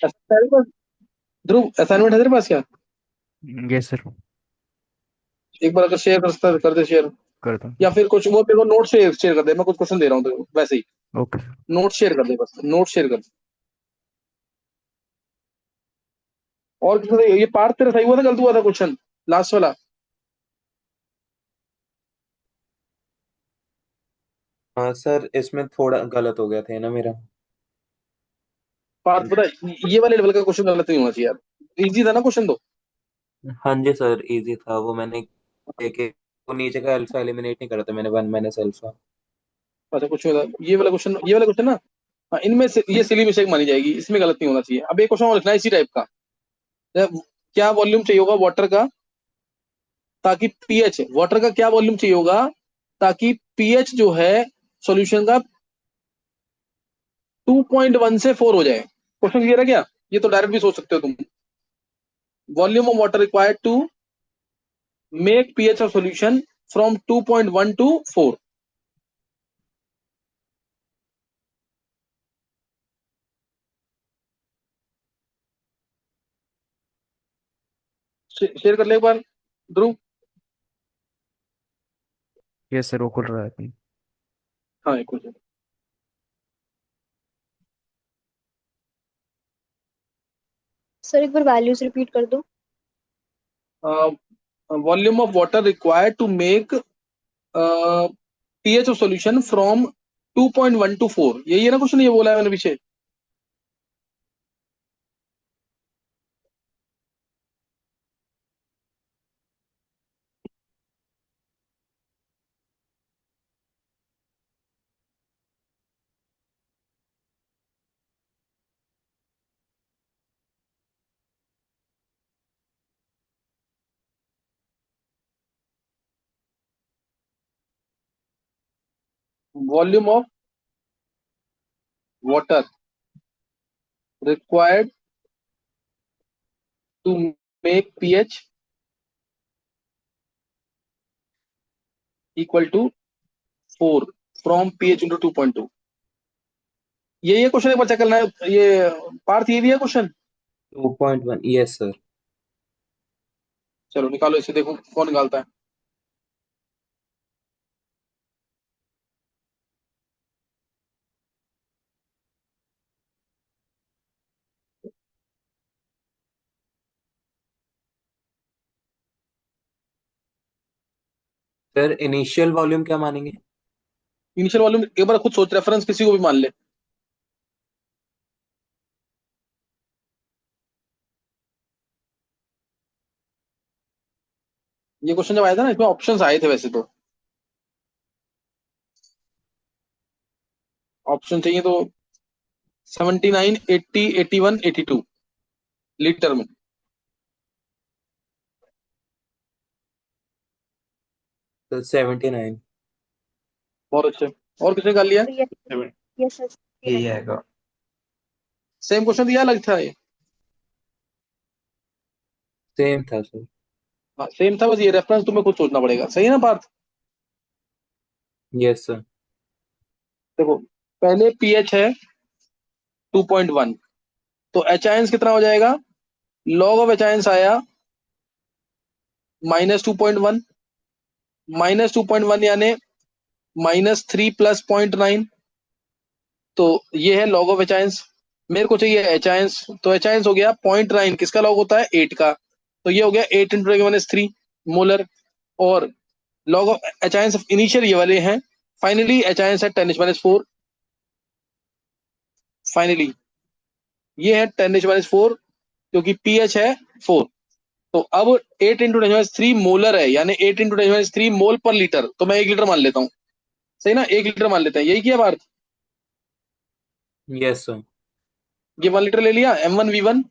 तेरे पास ध्रुव असाइनमेंट है तेरे पास क्या? Yes sir. एक बार अगर शेयर कर सकता है कर दे शेयर। करता हूँ या सर। फिर कुछ वो मेरे को नोट शेयर शेयर कर दे, मैं कुछ क्वेश्चन दे रहा हूँ तेरे को वैसे ही। Okay sir. नोट शेयर कर दे, बस नोट शेयर कर दे। और किसी से ये पार्ट तेरा सही हुआ था, गलत हुआ था क्वेश्चन लास्ट वाला? हाँ सर, इसमें थोड़ा गलत हो गया था ना मेरा। पार्ट पता है, ये वाले लेवल का क्वेश्चन गलत नहीं होना चाहिए यार, इजी था ना क्वेश्चन तो। हाँ जी सर, इजी था वो। मैंने देखे, वो नीचे का अल्फा एलिमिनेट नहीं करा था मैंने, वन माइनस अल्फा। अच्छा कुछ नहीं होता, ये वाला क्वेश्चन ना। हाँ, इनमें से ये सिली मिस्टेक मानी जाएगी, इसमें गलत नहीं होना चाहिए। अब एक क्वेश्चन और लिखना है इसी टाइप का। क्या वॉल्यूम चाहिए होगा वाटर का ताकि पीएच, वाटर का क्या वॉल्यूम चाहिए होगा ताकि पीएच जो है सॉल्यूशन का 2.1 से 4 हो जाए? क्वेश्चन क्लियर है क्या? ये तो डायरेक्ट भी सोच सकते हो तुम। Volume of water required to make pH of solution from 2.1 to 4। Share कर ले एक बार ध्रुव। यस सर, वो खुल रहा है अभी। हाँ एक क्वेश्चन। सर एक बार वैल्यूज रिपीट कर दो। Volume of water required to make pH of solution from 2.1 to 4, यही है ना क्वेश्चन, ये बोला है मैंने पीछे। Volume of water required to make pH equal to 4 from pH into 2.2, ये क्वेश्चन एक बार चेक करना है ये। पार्थ ये दिया क्वेश्चन। 2.1, yes sir. चलो निकालो इसे, देखो कौन निकालता है। सर इनिशियल वॉल्यूम क्या मानेंगे? इनिशियल वॉल्यूम एक बार खुद सोच, रेफरेंस किसी को भी मान ले। ये क्वेश्चन जब आया था ना, इसमें ऑप्शंस आए थे वैसे तो। ऑप्शन चाहिए तो 79, 80, 81, 82 लीटर में। तो 79। बहुत अच्छे। और किसने निकाल लिया? यस। Yes sir. यही आएगा। सेम क्वेश्चन दिया, अलग था ये? सेम था सर। हाँ सेम था, बस ये रेफरेंस तुम्हें खुद सोचना पड़ेगा, सही है ना पार्थ? Yes sir. देखो, पहले पीएच है 2.1, तो एच आयंस कितना हो जाएगा? लॉग ऑफ एच आयंस आया -2.1, -2.1 यानी -3 प्लस 0.9, तो ये है लॉग ऑफ एच आयंस। मेरे को चाहिए एच आयंस, तो एच आयंस हो गया 0.9, किसका लॉग होता है 8 का, तो ये हो गया 8 इंटू -3 मोलर। और log of H ions of initial ये वाले हैं। फाइनली एच आयंस है 10⁻⁴। फाइनली ये है 10⁻⁴, क्योंकि पीएच है 4। तो अब 8 इंटू 10⁻³ मोलर है, यानी 8 इंटू 10⁻³ मोल पर लीटर, तो मैं 1 लीटर मान लेता हूँ। सही ना, 1 लीटर मान लेते हैं, यही किया बात। Yes sir. ये 1 लीटर ले लिया, M1V1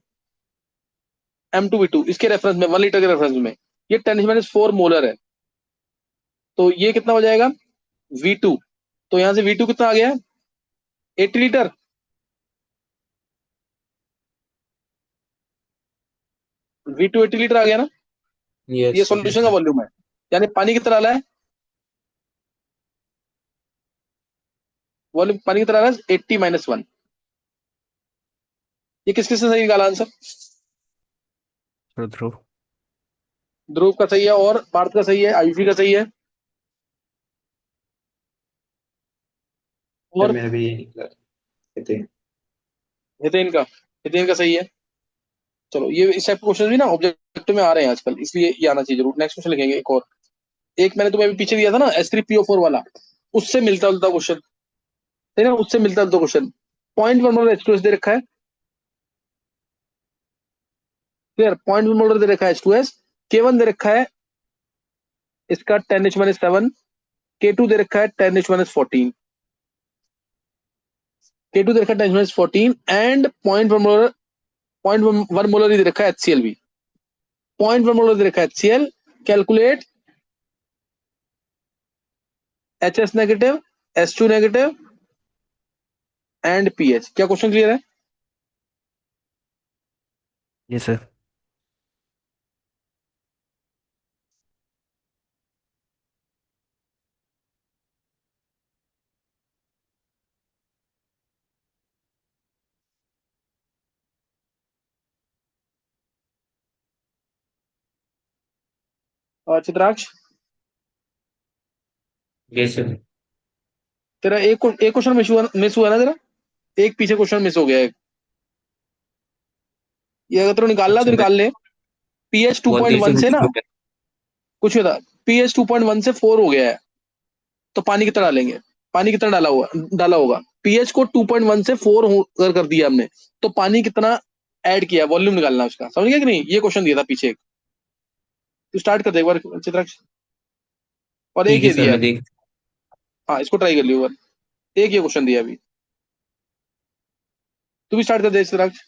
M2V2 इसके रेफरेंस में, 1 लीटर के रेफरेंस में ये 10⁻⁴ मोलर है। तो ये कितना हो जाएगा V2? तो यहां से V2 कितना आ गया? 80 लीटर। V2 80 लीटर आ गया ना। यस ये सर। सॉल्यूशन का वॉल्यूम है, यानी पानी कितना डाला है, वॉल्यूम पानी कितना डाला है 80 - 1। ये किस किसने सही निकाला आंसर? सर ध्रुव। ध्रुव का सही है, और पार्थ का सही है, आयुषी का सही है, सर और मेरा भी ये निकला कहते हैं। हितेन का सही है। चलो, ये इस टाइप के क्वेश्चन भी ना ऑब्जेक्टिव में आ रहे हैं आजकल, इसलिए ये आना चाहिए जरूर। नेक्स्ट क्वेश्चन लिखेंगे एक और। एक मैंने तुम्हें अभी पीछे दिया था ना, S3PO4 वाला, उससे मिलता जुलता क्वेश्चन है ना, उससे मिलता जुलता क्वेश्चन। 0.1 मोलर H2S दे रखा है, क्लियर? 0.1 मोलर दे रखा है H2S। K1 दे रखा है इसका 10H-7। K2 दे रखा है 10H-14। K2 दे रखा है 10H-14 एंड 0.1 मोलर ही दे रखा है HCl भी। 0.1 मोलर दे रखा है HCl। Calculate HS negative, S2 negative and pH. क्या क्वेश्चन क्लियर है? ये सर। और चित्राक्ष, यस सर। तेरा एक क्वेश्चन मिस हुआ ना तेरा? एक पीछे क्वेश्चन मिस हो गया है। ये अगर तेरे को निकालना है तो अच्छा मैं निकाल ले। पीएच टू बहुत पॉइंट देर से वन से कुछ ना, कुछ नहीं था। पीएच 2.1 से 4 हो गया है, तो पानी कितना डालेंगे? पानी कितना डाला होगा? पीएच को 2.1 से 4 कर दिया हमने, तो पानी कितना ऐड किया, वॉल्यूम निकालना है उसका। समझ गया कि नहीं? ये क्वेश्चन दिया था पीछे एक। तू स्टार्ट कर दे एक बार चित्राक्ष। और एक ठीक है ये सर दिया मैं अभी। देख। हाँ, इसको ट्राई कर लियो एक बार। एक ये क्वेश्चन दिया अभी। तू भी स्टार्ट कर दे चित्राक्ष।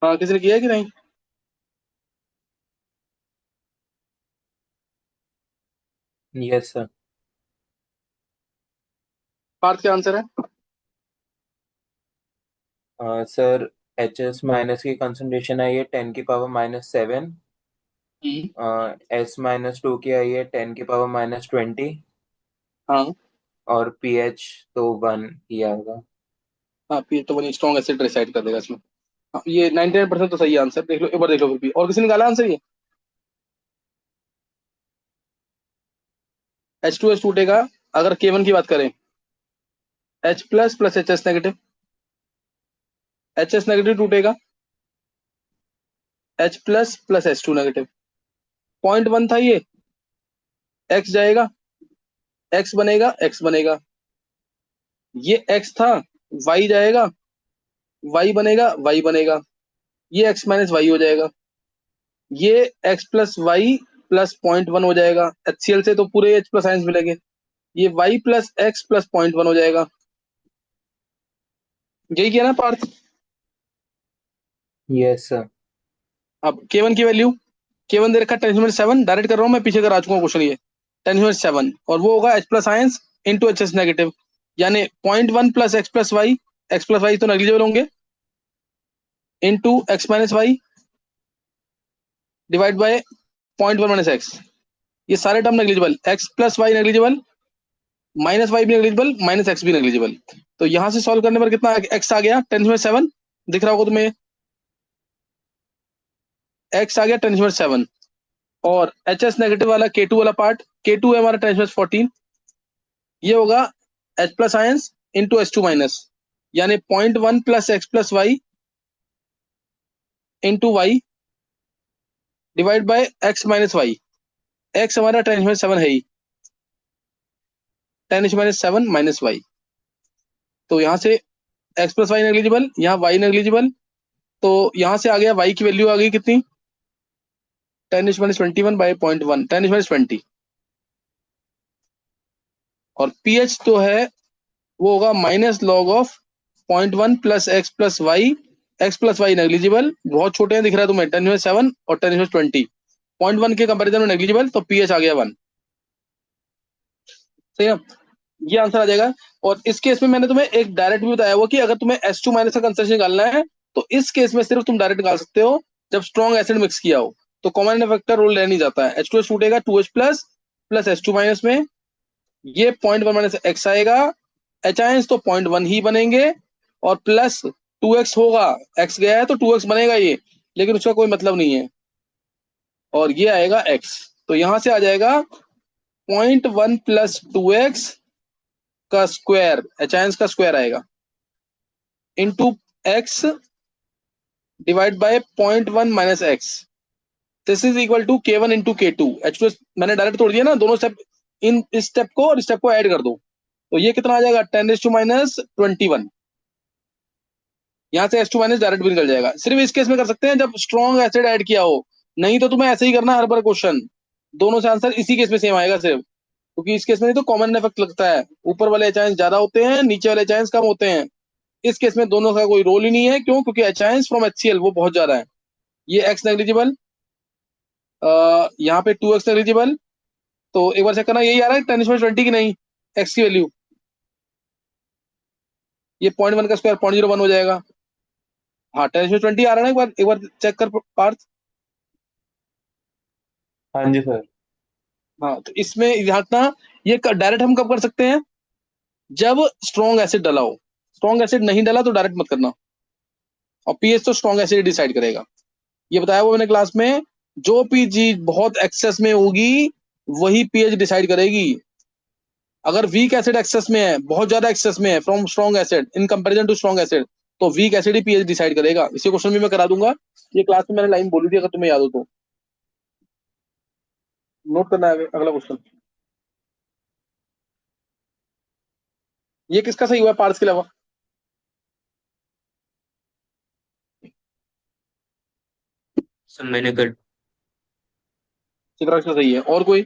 हाँ, किसी ने किया है कि नहीं? Yes sir. पार्थ क्या आंसर है? सर HS माइनस की कंसंट्रेशन आई है 10⁻⁻7। हम्म। S-2 की आई है 10⁻⁻20। हाँ। और pH तो 1 ही आएगा। हाँ, पी तो वही स्ट्रॉन्ग एसिड डिसाइड कर देगा इसमें। हाँ, ये 99% तो सही आंसर, देख लो एक बार, देख लो फिर भी। और किसी ने निकाला आंसर ये? H2S टूटेगा अगर K1 की बात करें, H plus plus HS negative, HS negative टूटेगा, H plus plus H2 negative. Point one था ये, X जाएगा, X बनेगा, X बनेगा। ये X था, Y जाएगा, Y बनेगा, Y बनेगा। ये X माइनस वाई हो जाएगा। ये X plus Y plus point one हो जाएगा। HCl से तो पूरे H प्लस आयंस मिलेंगे। ये Y plus X plus point one हो जाएगा। यही किया ना पार्थ? Yes sir. अब K1 की वैल्यू, K1 दे रखा है 10⁻7, डायरेक्ट कर रहा हूँ मैं, पीछे करा चुका हूँ क्वेश्चन ये। 10⁻7 और वो होगा H plus ions into HS negative, यानी point one plus x plus Y, x plus y तो नेग्लिजिबल होंगे, into x minus y divide by point one minus x. ये सारे term negligible, x plus Y negligible, minus y भी negligible, minus x भी negligible. तो यहां से solve करने पर कितना एक्स आ गया? 10⁻7 दिख रहा होगा तुम्हें, एक्स आ गया 10⁻7। और HS नेगेटिव वाला K2 वाला पार्ट, K2 है हमारा 10⁻14, ये होगा H plus ions into H2 minus, यानी point one plus x plus y into y divide by x minus y. X हमारा 10⁻7 है ही, 10⁻7 माइनस वाई। तो यहाँ से एक्स प्लस वाई नेग्लिजिबल, यहाँ वाई नेग्लिजिबल। तो यहाँ से आ गया वाई की वैल्यू आ गई कितनी? 10⁻21 बाई पॉइंट वन, 10⁻20। और पीएच तो है, वो होगा minus log of point one plus x plus Y. X plus Y negligible, बहुत छोटे हैं दिख रहा है तुम्हें, 10⁻7 और 10⁻20, पॉइंट वन के कंपेरिजन में नेग्लिजिबल, तो पीएच आ गया वन। सही है, ये आंसर आ जाएगा। और इस केस में मैंने तुम्हें एक डायरेक्ट भी बताया हुआ कि अगर तुम्हें H2 माइनस का कंसेंट्रेशन निकालना है तो इस केस में सिर्फ तुम डायरेक्ट निकाल सकते हो जब स्ट्रॉन्ग एसिड मिक्स किया हो, तो कॉमन फैक्टर रोल ले नहीं जाता है। H2S टूटेगा 2H plus plus H2 minus में, ये पॉइंट वन माइनस एक्स आएगा, एच आयंस तो पॉइंट वन ही बनेंगे, और प्लस 2x होगा, x गया है तो 2x बनेगा ये, लेकिन उसका कोई मतलब नहीं है, और ये आएगा x। तो यहां से आ जाएगा पॉइंट वन प्लस 2x का स्क्वायर, एच आयंस का स्क्वायर आएगा, into X divide by point one minus X. This is equal to K1 into K2। H2S मैंने डायरेक्ट तोड़ दिया ना दोनों स्टेप, इन इस स्टेप को और इस स्टेप को ऐड कर दो, तो ये कितना आ जाएगा? 10⁻21। यहाँ से H2 माइनस डायरेक्ट भी निकल जाएगा। सिर्फ इस केस में कर सकते हैं जब स्ट्रॉन्ग एसिड ऐड किया हो, नहीं तो तुम्हें ऐसे ही करना हर बार क्वेश्चन, दोनों से आंसर इसी केस में सेम आएगा सिर्फ, क्योंकि इस केस में नहीं तो कॉमन इफेक्ट लगता है, ऊपर वाले चांस ज्यादा होते हैं, नीचे वाले चांस कम होते हैं। इस केस में दोनों का कोई रोल ही नहीं है, क्यों? क्योंकि अचायंस फ्रॉम HCl वो बहुत ज्यादा है। ये एक्स नेग्लिजिबल, यहाँ पे 2x नेग्लिजिबल। तो एक बार चेक करना, यही आ रहा है 10⁻20 की नहीं, एक्स की वैल्यू, ये पॉइंट वन का स्क्वायर 0.01 हो जाएगा। हाँ, 10⁻20 आ रहा है ना, एक बार चेक कर पार्थ। हाँ जी सर। हाँ, तो इसमें ध्यान रखना, ये डायरेक्ट हम कब कर सकते हैं? जब स्ट्रॉन्ग एसिड डला हो। स्ट्रॉन्ग एसिड नहीं डला तो डायरेक्ट मत करना, और पीएच तो स्ट्रॉन्ग एसिड डिसाइड करेगा, ये बताया वो मैंने क्लास में। जो पीजी बहुत एक्सेस में होगी वही पीएच डिसाइड करेगी। अगर वीक एसिड एक्सेस में है, बहुत ज्यादा एक्सेस में है from strong acid in comparison to strong acid, तो वीक एसिड ही पीएच डिसाइड करेगा। इसी क्वेश्चन भी मैं करा दूंगा, ये क्लास में मैंने लाइन बोली थी, अगर तुम्हें याद हो तो नोट करना है अगला क्वेश्चन। ये किसका सही हुआ है पार्ट्स के अलावा? सर मैंने कर। चित्रा का सही है, और कोई?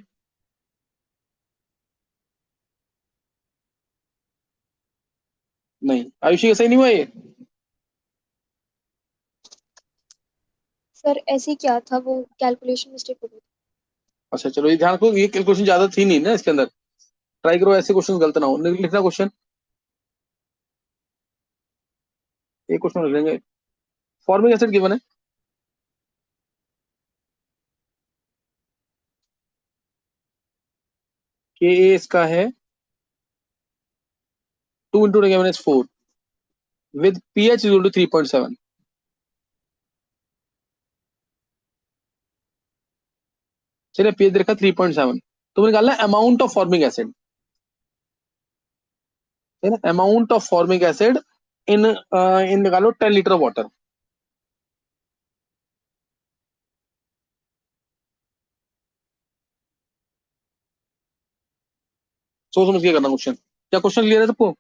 नहीं, आयुषी का सही नहीं हुआ ये? सर ऐसे क्या था, वो कैलकुलेशन मिस्टेक हो गई। अच्छा चलो, ये ध्यान रखो, ये क्वेश्चन ज्यादा थी नहीं ना इसके अंदर। ट्राई करो ऐसे क्वेश्चन गलत ना हो, लिखना क्वेश्चन, एक क्वेश्चन लिख लेंगे। फॉर्मिक एसिड गिवन है, के ए इसका है 2 × 10⁻⁴ विद पीएच इक्वल टू 3.7। चलिए पीएच देखा 3.7, तो निकालना अमाउंट ऑफ फॉर्मिक एसिड, है ना, amount of formic acid in इन निकालो 10 लीटर वाटर। सोच समझ के करना क्वेश्चन। क्या क्वेश्चन क्लियर है सबको?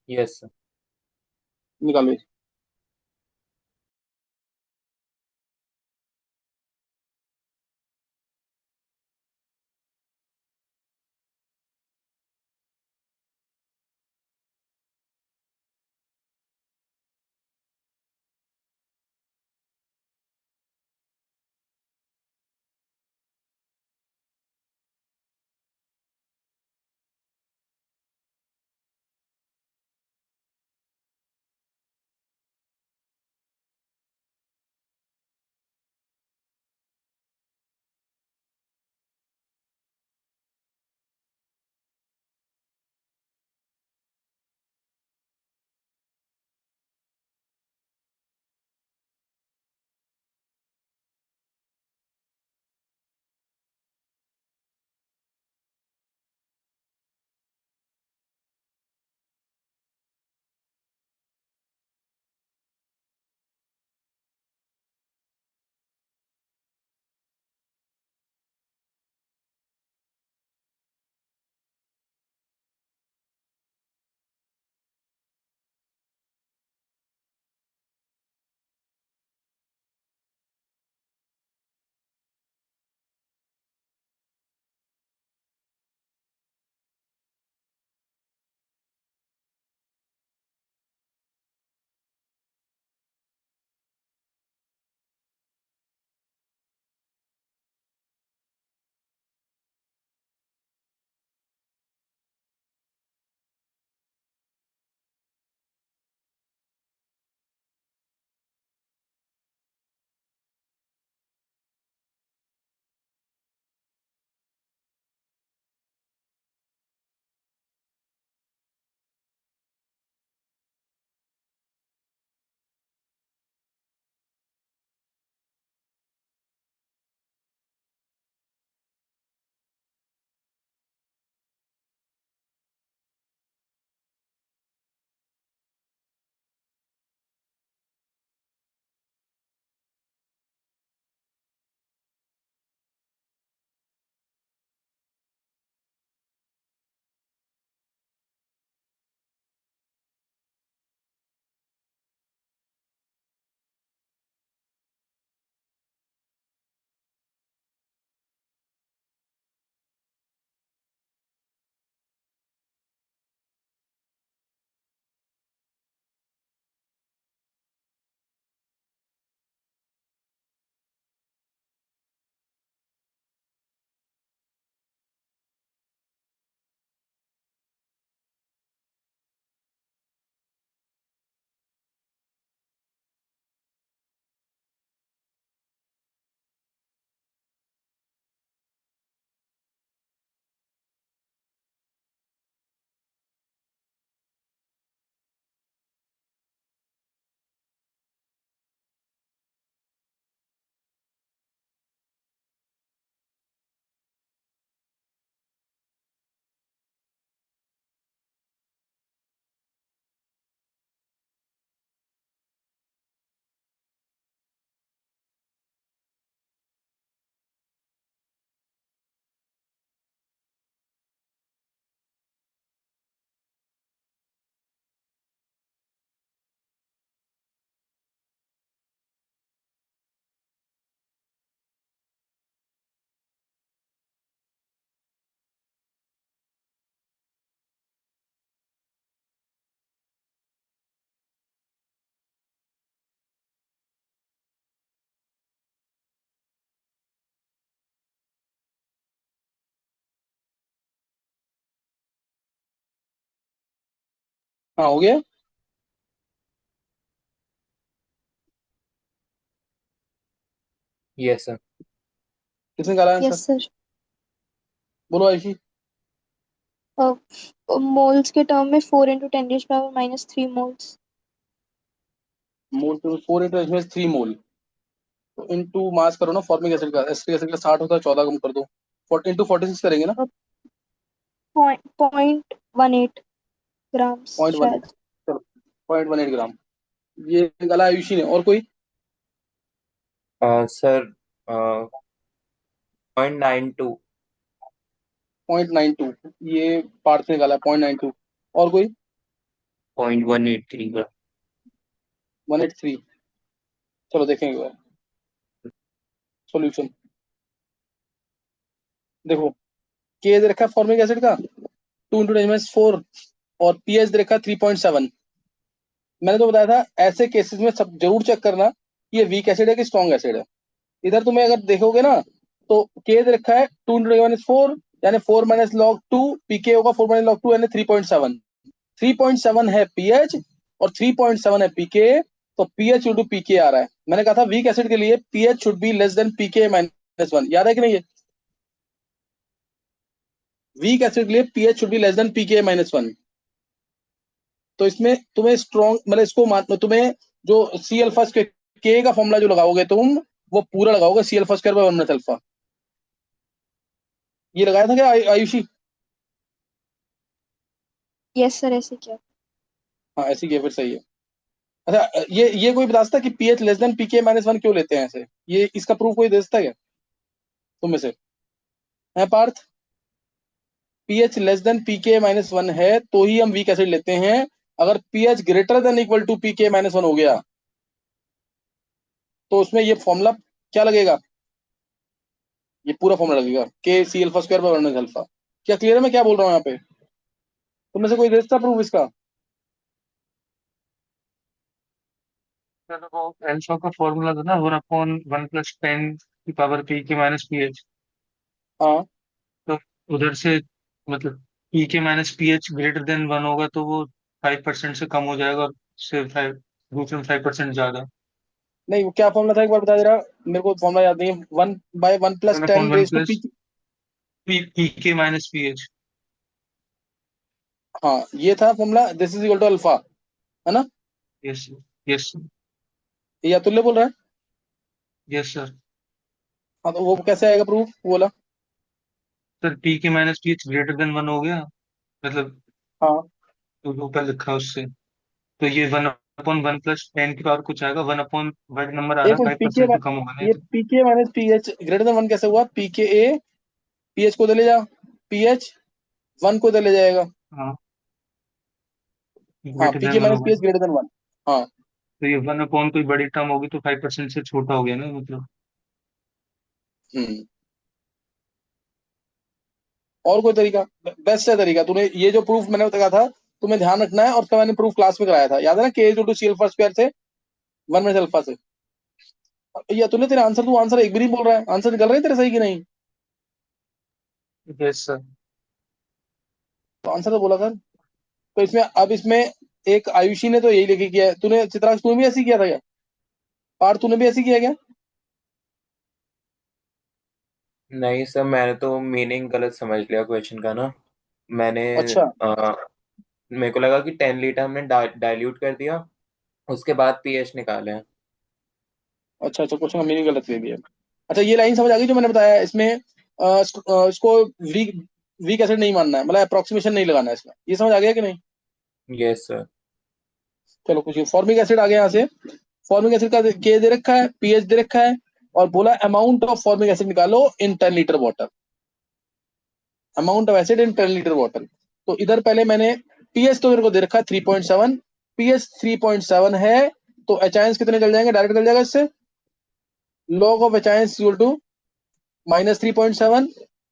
Yes sir. निकालो। हाँ हो गया। Yes sir. किसने निकाला आंसर? Yes sir. बोलो आयुषी। मोल्स के टर्म में 4 × 10⁻³ मोल टू 4 × 10⁻³ तो इनटू मास करो ना फॉर्मिक एसिड का, एसिटिक एसिड का 60 होता है, 14 कम कर दो, 40 इंटू 46 करेंगे ना। 0.18 ग्राम्स 0.18, शायद। चलो 0.18 ग्राम। ये निकाला आयुषी ने, और कोई? सर 0.92। 0.92, ये पार्थ ने निकाला 0.92। और कोई? 0.183 का। 183। चलो देखेंगे एक बार सॉल्यूशन। देखो, के दे रखा है फॉर्मिक एसिड का 2 × 10⁻⁴, और पीएच दे रखा है 3.7। मैंने तो बताया था ऐसे केसेस में सब जरूर चेक करना कि ये वीक एसिड है कि स्ट्रॉन्ग एसिड है। इधर तुम्हें अगर देखोगे ना तो के दे रखा है 2 × 10⁻⁴, यानी 4 - log 2, पीके होगा 4 - log 2 यानी 3.7। 3.7 है पीएच और 3.7 है पीके, तो पीएच इंटू पीके आ रहा है। मैंने कहा था वीक एसिड के लिए pH should be less than पीके-1, याद है कि नहीं? ये वीक एसिड के लिए pH should be less than पीके-1। तो इसमें तुम्हें स्ट्रॉन्ग मतलब इसको मान, तुम्हें जो सी अल्फा स्क्वायर के का फॉर्मूला जो लगाओगे तुम, वो पूरा लगाओगे C alpha square by 1 alpha. ये लगाया था क्या आयुषी? यस सर, ऐसे क्या? हाँ ऐसी किया, फिर सही है। अच्छा ये कोई बता सकता है कि पीएच लेस देन पीके-1 क्यों लेते हैं ऐसे? ये इसका प्रूफ कोई दे सकता है क्या तुम में से? है पार्थ? पीएच लेस देन पीके-1 है तो ही हम वीक एसिड लेते हैं। अगर pH greater than equal to पीके-1 हो गया तो उसमें ये फॉर्मूला क्या लगेगा? ये पूरा फॉर्मूला लगेगा K C alpha square by 1 alpha. क्या क्लियर है मैं क्या बोल रहा हूँ यहाँ पे? तुम में से कोई दे सकता प्रूफ इसका? सर वो अल्फा का फॉर्मूला था ना, 1/(10⁻⁻⁻) हाँ तो उधर से मतलब (p k - ph) >1 होगा तो वो 5% से कम हो जाएगा, और से 5 दूसरे में 5% ज्यादा। नहीं, वो क्या फॉर्मूला था एक बार बता दे रहा, मेरे को फॉर्मूला याद नहीं है। 1/1 + one upon 10 one raise to plus P. (p k - ph). हाँ ये था formula, this is equal to alpha, है ना? यस यस ये अतुल्य बोल रहा है। Yes sir. हाँ तो वो कैसे आएगा प्रूफ बोला? सर (p k - ph) >1 हो गया, मतलब हाँ तो ऊपर लिखा है उससे, तो ये 1/(1 + 10⁻) कुछ आएगा, 1 बड़ा नंबर आ रहा एक है, मिनट, 5% से कम होगा नहीं ये तो। पीके-पीएच ग्रेटर देन 1 कैसे हुआ? पीके ए पीएच को दे ले जा, पीएच 1 को दे ले जाएगा। हाँ, हाँ ग्रेटर पीके देन वन माइनस होगा, पीएच ग्रेटर देन 1। हाँ। तो ये 1 कोई बड़ी टर्म होगी तो 5% से छोटा हो गया ना, मतलब। हम्म। और कोई तरीका? बेस्ट है तरीका। तूने ये जो प्रूफ मैंने बताया था तुम्हें ध्यान रखना है, और उसका मैंने प्रूफ क्लास में कराया था, याद है ना? के टू सी अल्फा स्क्वायर से 1 - अल्फा से। ये तूने तेरा आंसर, तू आंसर एक भी नहीं बोल रहा है, आंसर निकल रहा है तेरे सही कि नहीं? Yes sir. तो आंसर तो बोला कर। तो इसमें अब इसमें एक आयुषी ने तो यही लेके किया है, तूने चित्रांश तूने भी ऐसे ही किया था क्या? पार्थ तूने भी ऐसे ही किया क्या? नहीं सर, मैंने तो मीनिंग गलत समझ लिया क्वेश्चन का ना। मैंने अच्छा मेरे को लगा कि 10 लीटर हमने डाइल्यूट कर दिया, उसके बाद पीएच निकाले हैं। अच्छा अच्छा, क्वेश्चन का मीनिंग गलत ले लिया। अच्छा ये लाइन समझ आ गई जो मैंने बताया है इसमें? इसको वीक वीक एसिड नहीं मानना है, मतलब अप्रोक्सीमेशन नहीं लगाना है इसका, ये समझ आ गया कि नहीं? Yes sir. चलो कुछ फॉर्मिक एसिड आ गया यहाँ से। फॉर्मिक एसिड का के दे रखा है, पीएच दे रखा है, और बोला अमाउंट ऑफ फॉर्मिक एसिड निकालो इन 10 litre water. Amount of acid in 10 litre water. तो इधर पहले मैंने पीएच तो मेरे को दे रखा है 3.7, पीएच 3.7 है, तो एच आयंस कितने चल जाएंगे? डायरेक्ट चल जाएगा इससे। Log of H ions equal to -3.7,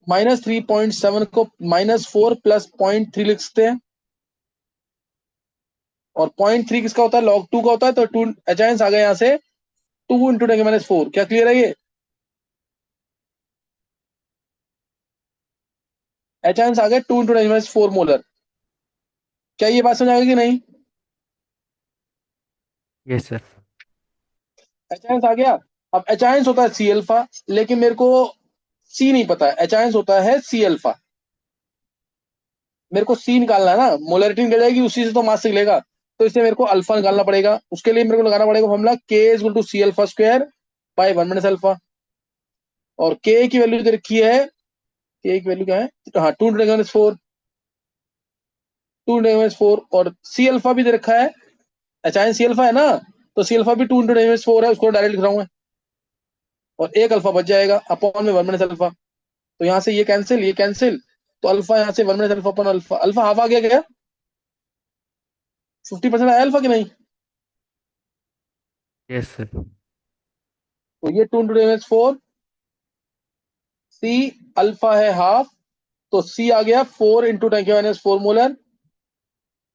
-3.7 को -4 + 0.3 लिख सकते हैं, और 0.3 किसका होता है? log 2 का होता है, तो 2 एच आयंस आ गए यहाँ से 2 × 10⁻⁴। क्या क्लियर है ये? एच आयंस आ गए 2 × 10⁻⁴ मोलर। क्या ये बात समझ आ गई कि नहीं? Yes sir. एचाइंस आ गया। अब एचाइंस होता है सी अल्फा, लेकिन मेरे को सी नहीं पता है, एचाइंस होता है सी अल्फा। मेरे को सी निकालना है ना, मोलरिटी निकल जाएगी उसी से तो मास निकलेगा। तो इससे मेरे को अल्फा निकालना पड़ेगा, उसके लिए मेरे को लगाना पड़ेगा formula K is equal to C alpha square by 1 - alpha. और के की वैल्यू दे रखी है, के की वैल्यू क्या है, हाँ 2 × 10⁻⁴, 2 × 10⁻⁴। और सी अल्फा भी दे रखा है, एचाइन सी अल्फा है ना, तो सी अल्फा भी 2 × 10⁻⁴ है, उसको डायरेक्ट लिख रहा हूँ मैं। और एक अल्फा बच जाएगा अपॉन में 1 - अल्फा। तो यहाँ से ये कैंसिल, ये कैंसिल, तो अल्फा यहाँ से 1 - alpha upon alpha, alpha half आ गया क्या, 50% आया अल्फा की नहीं। Yes sir. तो ये 2 × 10⁻⁴, सी अल्फा है हाफ, तो सी आ गया 4 × 10⁻⁴ मोलर,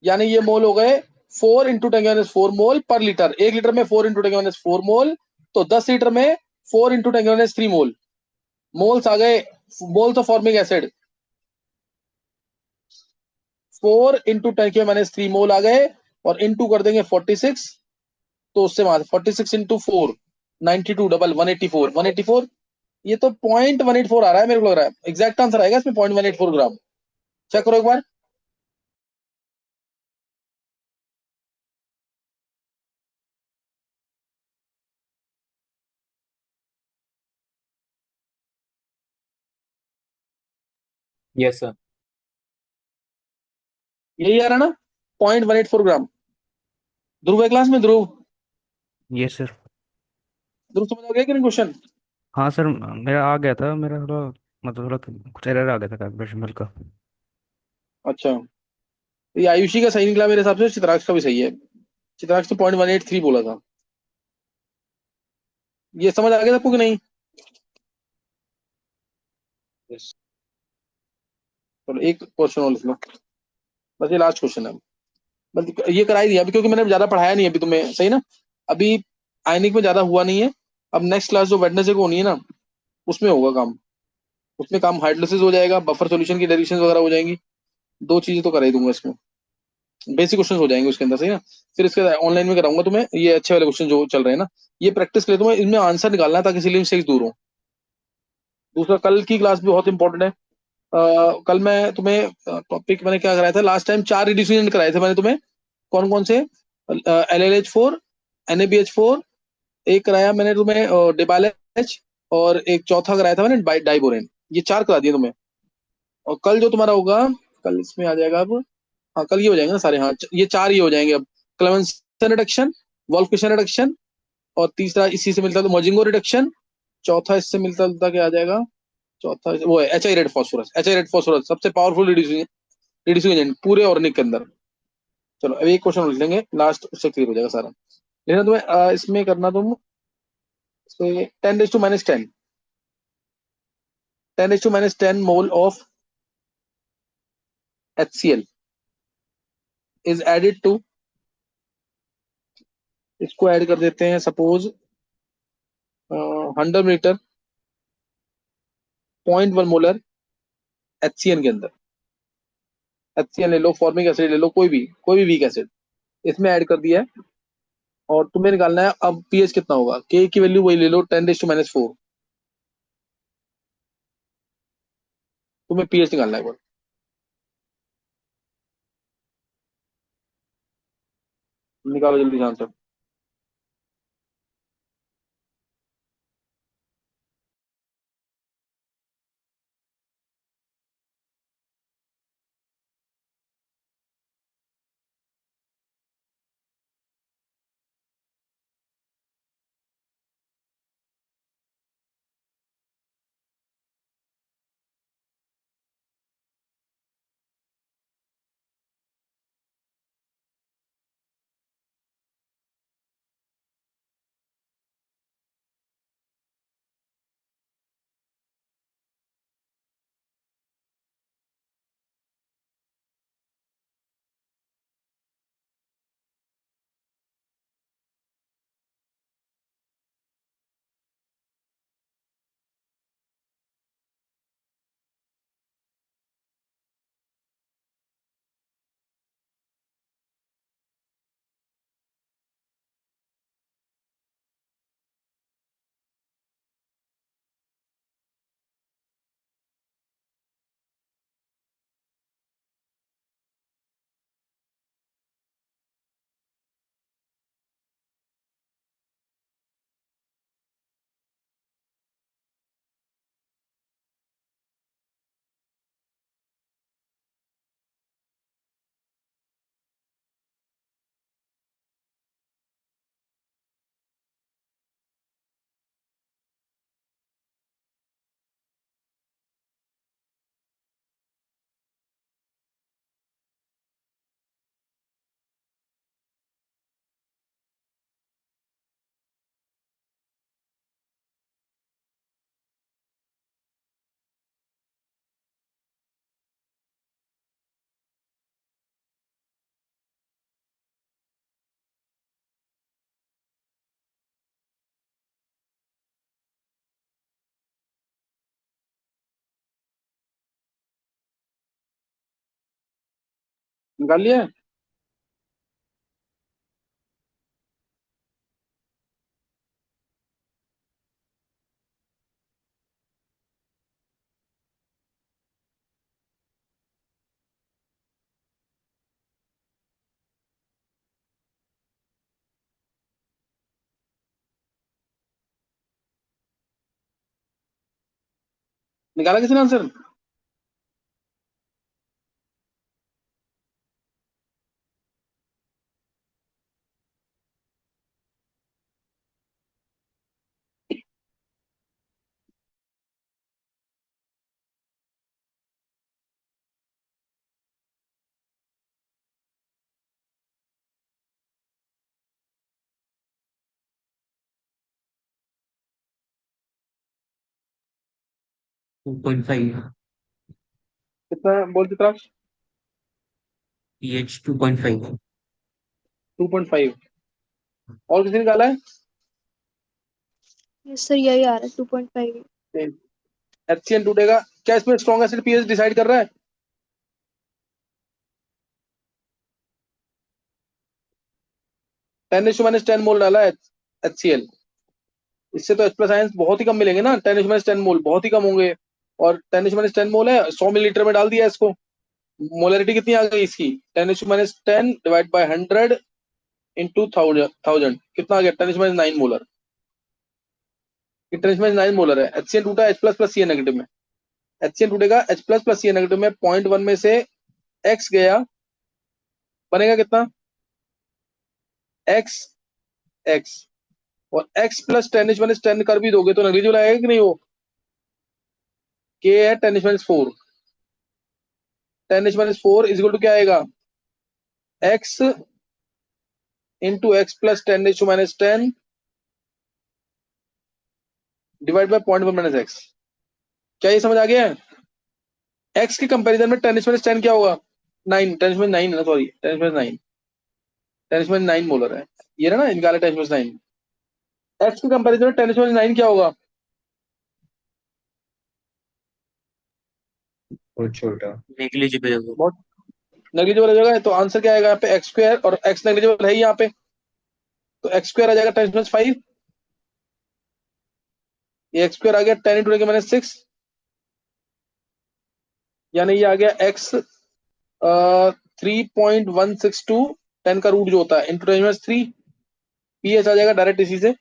यानी ये मोल हो गए 4 × 10⁻⁴ मोल पर लीटर। 1 लीटर में 4 × 10⁻⁴ मोल, तो 10 लीटर में 4 × 10⁻³ मोल। मोल्स आ गए, मोल्स ऑफ फॉर्मिक एसिड 4 × 10⁻³ मोल आ गए, और इंटू कर देंगे 46। तो उससे वहां 46 इंटू 4 92 डबल 184, 184। ये तो 0.184 आ रहा है, मेरे को लग रहा है एग्जैक्ट आंसर आएगा इसमें 0.184 ग्राम। चेक करो एक बार। Yes sir. यही आ रहा ना, 0.184 ग्राम। ध्रुव है क्लास में, ध्रुव। Yes sir. ध्रुव समझ आ गया कि नहीं क्वेश्चन। हाँ सर, मेरा आ गया था, मेरा थोड़ा मतलब थोड़ा कुछ एरर आ गया था कैलकुलेशन का। अच्छा, तो ये आयुषी का सही निकला मेरे हिसाब से, चित्राक्ष का भी सही है। चित्राक्ष तो 0.183 बोला था। ये समझ आ गया सबको कि नहीं। यस। चलो एक क्वेश्चन और लिख लो, बस ये लास्ट क्वेश्चन है। बस ये करा ही दिया अभी, क्योंकि मैंने ज्यादा पढ़ाया नहीं अभी तुम्हें, सही ना। अभी आयनिक में ज्यादा हुआ नहीं है। अब नेक्स्ट क्लास जो वेडनेसडे को होनी है ना, उसमें होगा काम। उसमें काम हाइड्रोलिसिस हो जाएगा, बफर सॉल्यूशन की डेरिवेशंस वगैरह हो जाएंगी। दो चीजें तो करा ही दूंगा इसमें, बेसिक क्वेश्चन हो जाएंगे उसके अंदर, सही ना। फिर इसके ऑनलाइन में कराऊंगा तुम्हें ये अच्छे वाले क्वेश्चन जो चल रहे हैं ना, ये प्रैक्टिस के लिए तुम्हें इनमें आंसर निकालना है, ताकि सिली मिस्टेक्स दूर हो। दूसरा, कल की क्लास भी बहुत इंपॉर्टेंट है। कल मैं तुम्हें टॉपिक मैंने क्या कराया था लास्ट टाइम, 4 रिड्यूसिंग कराए थे मैंने तुम्हें। कौन कौन से, LLH4, NaBH4, एक कराया मैंने तुम्हें डिबाइल एच, और एक चौथा कराया था मैंने डाइबोरेन। ये 4 करा दिए तुम्हें। और कल जो तुम्हारा होगा, कल इसमें आ जाएगा अब। हाँ कल ये हो जाएंगे ना सारे, हाँ ये 4 ही हो जाएंगे अब। क्लेमेंसन रिडक्शन, वॉल्फिशन रिडक्शन, और तीसरा इसी से मिलता है तो मोजिंगो रिडक्शन। चौथा इससे मिलता जुलता क्या आ जाएगा, चौथा वो है HI red phosphorus. HI red phosphorus सबसे पावरफुल रिड्यूसिंग रिड्यूसिंग एजेंट पूरे ऑर्गेनिक के अंदर। चलो अब एक क्वेश्चन लिख लेंगे लास्ट, उससे क्लियर हो जाएगा सारा। लेकिन तुम्हें इसमें करना तुम, 10⁻10, 10⁻10 mole of HCl is added to, इसको ऐड कर देते हैं सपोज 100 मीटर 0.1 मोलर HCl के अंदर। HCl ले लो, फॉर्मिक एसिड ले लो, कोई भी वीक एसिड इसमें ऐड कर दिया है। और तुम्हें निकालना है अब पीएच कितना होगा, के की वैल्यू वही ले लो 10⁻⁴। तुम्हें पीएच निकालना है एक बार, निकालो जल्दी से आंसर। निकाल लिया है? निकाला किसी ने आंसर? Two point five. कितना बोल चित्रांश? पीएच 2.5। 2.5। और किसी ने निकाला है? यस सर, यही आ रहा है 2.5। HCl टूटेगा क्या? इसमें स्ट्रॉन्ग एसिड पीएच डिसाइड कर रहा है? 10 - 10 मोल डाला है HCl। इससे तो H प्लस आयंस बहुत ही कम मिलेंगे ना, 10 - 10 मोल बहुत ही कम होंगे। और 10 - 10 मोल है, 100 मिलीलीटर में डाल दिया इसको। मोलरिटी कितनी आ गई इसकी? 10 - 10 डिवाइड बाय 100 इंटू 1000 कितना आ गया? 10 - 9 मोलर। 10 - 9 मोलर है। HCl टूटा H plus plus Cl negative में। HCl टूटेगा H plus plus Cl negative में, 0.1 में से X गया, बनेगा कितना? X X। और X प्लस 10 - 10 कर भी दोगे तो नेग्लिजिबल आएगा कि नहीं? वो K है 10 - 4। 10 - 4 इज इक्वल टू क्या आएगा? X into X plus 10 - 10 divide by 0.1 minus X। क्या ये समझ आ गया है? X के कंपैरिजन में 10 - 10 क्या होगा? 9। 10 - 9 है ना, सॉरी, 10 - 9। 10 - 9 मोलर है ये ना, निकाले 10 - 9। X के कंपैरिजन में 10 - 9 क्या होगा? बहुत छोटा। नेग्लिजिबल है वो। बहुत नेग्लिजिबल हो जाएगा। तो आंसर क्या आएगा यहाँ पे? एक्स स्क्वायर, और एक्स नेग्लिजिबल है ही यहाँ पे, तो एक्स स्क्वायर आ जाएगा 10 - 5। ये एक्स स्क्वायर आ गया 10 × 10⁻⁶। यानी ये आ गया एक्स 3.162, 10 का रूट जो होता है, इंटू 10⁻³ पीएच आ जाएगा डायरेक्ट इसी से,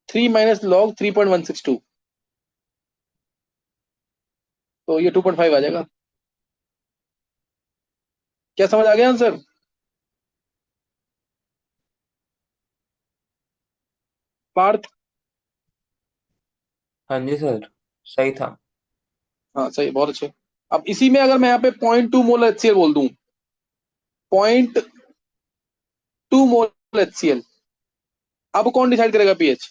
3 माइनस लॉग 3.162। तो ये 2.5 आ जाएगा। क्या समझ आ गया आंसर? पार्थ? हाँ जी सर, सही था। हाँ सही, बहुत अच्छे। अब इसी में अगर मैं यहाँ पे 0.2 मोल HCl बोल दूं, 0.2 मोल HCl, अब कौन डिसाइड करेगा पीएच?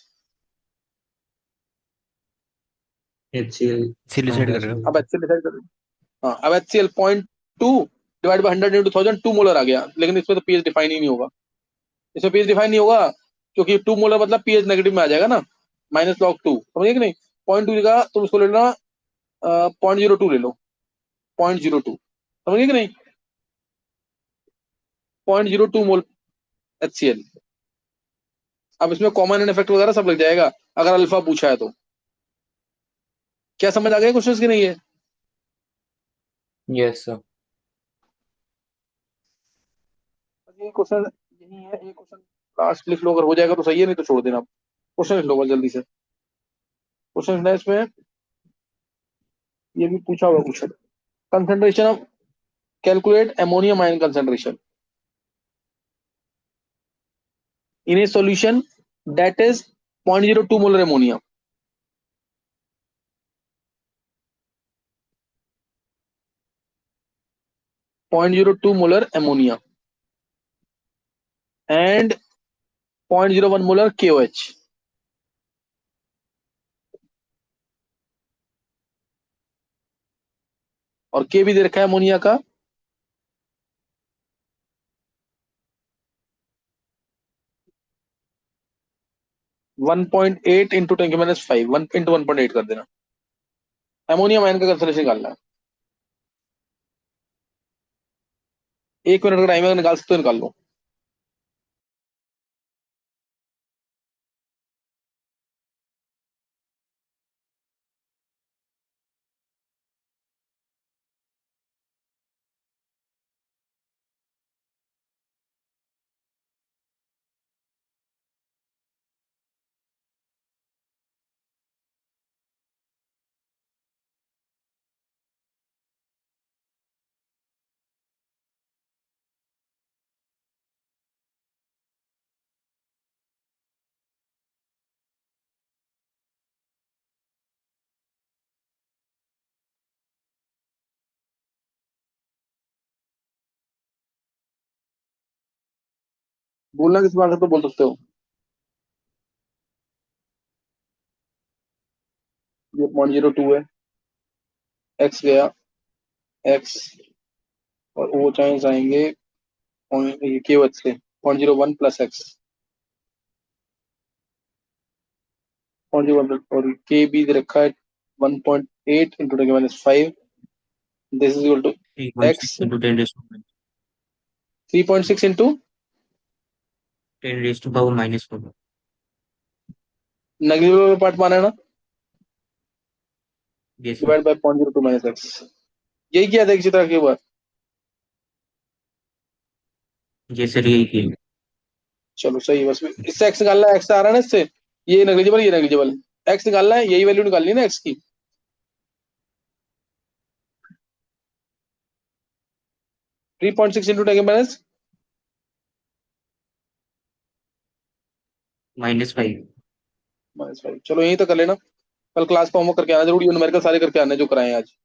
HCl इसी डिसाइड स्ट्रॉन्ग करेगा। अब एसिड। HCl डिसाइड करेगा। हाँ, अब HCl 0.2 divide by 100 into 1000 2 molar आ गया, लेकिन इसमें तो पीएच डिफाइन ही नहीं होगा। इसमें पीएच डिफाइन नहीं होगा क्योंकि 2 मोलर मतलब पीएच नेगेटिव में आ जाएगा ना, -log 2, समझिए कि नहीं? 0.2 जगह तुम उसको ले लेना 0.02 ले लो, 0.02, समझिए कि नहीं? 0.02 मोल HCl। अब इसमें कॉमन एंड इफेक्ट वगैरह सब लग जाएगा अगर अल्फा पूछा है तो। क्या समझ आ गया क्वेश्चन की नहीं है? Yes sir. ये क्वेश्चन यही है, ये क्वेश्चन लास्ट लिख लो, अगर हो जाएगा तो सही है, नहीं तो छोड़ देना। क्वेश्चन लिख लो बस जल्दी से। क्वेश्चन है इसमें, ये भी पूछा हुआ question. Concentration of, calculate ammonium ion concentration in A solution that is 0.02 molar ammonia. 0.02 molar ammonia and 0.01 molar KOH। और के भी दे रखा है अमोनिया का 1.8 इंटू 10⁻⁵, 1 इंटू 1.8 कर देना। अमोनियम आयन का कंसंट्रेशन निकालना है। 1 मिनट का टाइम है, निकाल सकते हो निकाल लो। बोलना किस बात है तो बोल सकते हो। ये 0.02 है, एक्स गया, एक्स और वो चांस आएंगे के वच से 0.01 प्लस एक्स, 0.01 और के भी दे रखा है 1.8 into 10⁻5, this is equal to X 3.6 into 10 raised to 3.6 into 10 raised to power minus 4. Negligible part माना है ना, Yes, sir. Divide by 0.02 minus X. यही किया था इसी तरह के बार। Yes, sir. यही किया। चलो सही है, बस इससे एक्स निकालना है, एक्स आ रहा है ना इससे, ये नेग्लिजिबल ये नेग्लिजिबल, एक्स निकालना है, यही वैल्यू निकालनी है ना एक्स की। -3.6 इंटू 10⁻5 -5। -5। चलो यही तो कर लेना, कल क्लास का होमवर्क करके आना जरूरी है, न्यूमेरिकल सारे करके आने जो कराए आज।